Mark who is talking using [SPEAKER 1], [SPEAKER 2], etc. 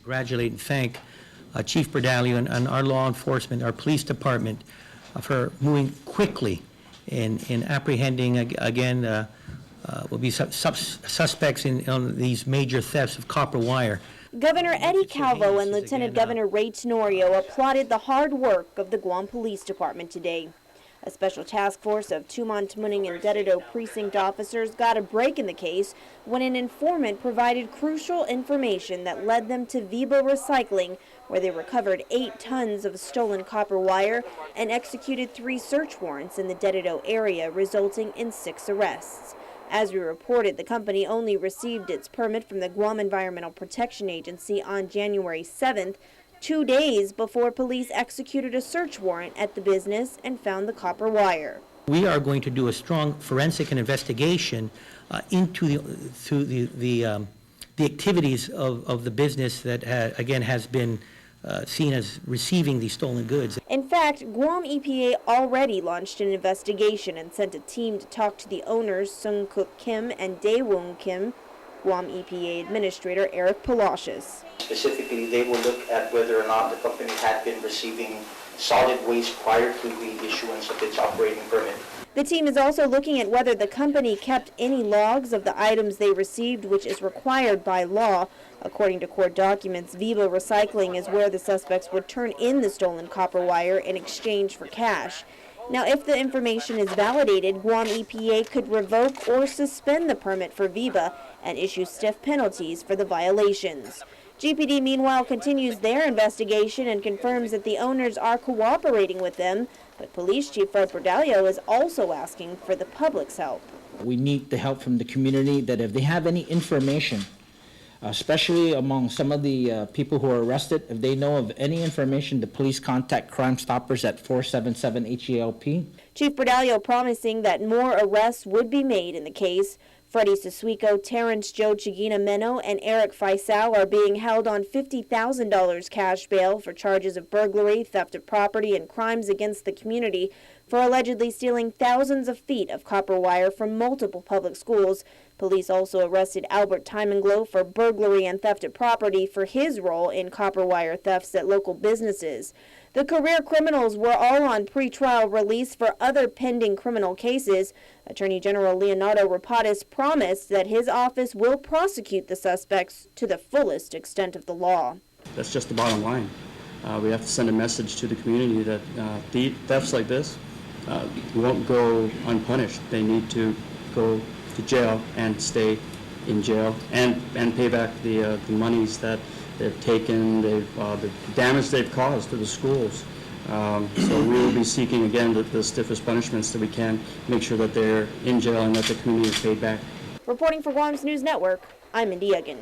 [SPEAKER 1] Congratulate and thank Chief Berdalio and our law enforcement, our police department, for moving quickly in apprehending, again, will be suspects on these major thefts of copper wire.
[SPEAKER 2] Governor Eddie Calvo and Lieutenant Governor Ray Tenorio applauded the hard work of the Guam Police Department today. A special task force of Tumon, Tmuning, and Dededo precinct officers got a break in the case when an informant provided crucial information that led them to Viba Recycling, where they recovered 8 tons of stolen copper wire and executed 3 search warrants in the Dededo area, resulting in 6 arrests. As we reported, the company only received its permit from the Guam Environmental Protection Agency on January 7th, 2 days before police executed a search warrant at the business and found the copper wire.
[SPEAKER 1] We are going to do a strong forensic and investigation into the activities of the business that, again, has been seen as receiving these stolen goods.
[SPEAKER 2] In fact, Guam EPA already launched an investigation and sent a team to talk to the owners Sung Kook Kim and Daewon Kim. Guam EPA Administrator Eric Palacios.
[SPEAKER 3] Specifically, they will look at whether or not the company had been receiving solid waste prior to the issuance of its operating permit.
[SPEAKER 2] The team is also looking at whether the company kept any logs of the items they received, which is required by law. According to court documents, Viba Recycling is where the suspects would turn in the stolen copper wire in exchange for cash. Now, if the information is validated, Guam EPA could revoke or suspend the permit for Viba and issue stiff penalties for the violations. GPD, meanwhile, continues their investigation and confirms that the owners are cooperating with them, but Police Chief Fred Berdalio is also asking for the public's help.
[SPEAKER 4] We need the help from the community, that if they have any information, especially among some of the people who are arrested, if they know of any information, the police contact Crime Stoppers at 477-HELP.
[SPEAKER 2] Chief Berdalio promising that more arrests would be made in the case. Freddie Susuico, Terrence Joe Chigina Meno, and Eric Faisal are being held on $50,000 cash bail for charges of burglary, theft of property, and crimes against the community for allegedly stealing thousands of feet of copper wire from multiple public schools. Police also arrested Albert Timenglow for burglary and theft of property for his role in copper wire thefts at local businesses. The career criminals were all on pretrial release for other pending criminal cases. Attorney General Leonardo Rapadas promised that his office will prosecute the suspects to the fullest extent of the law.
[SPEAKER 5] That's just the bottom line. We have to send a message to the community that thefts like this won't go unpunished. They need to go to jail and stay in jail and pay back the monies that they've taken, the damage they've caused to the schools. So we will be seeking, again, the stiffest punishments that we can, make sure that they're in jail and that the community is paid back.
[SPEAKER 2] Reporting for Guam's News Network, I'm Mindy Egan.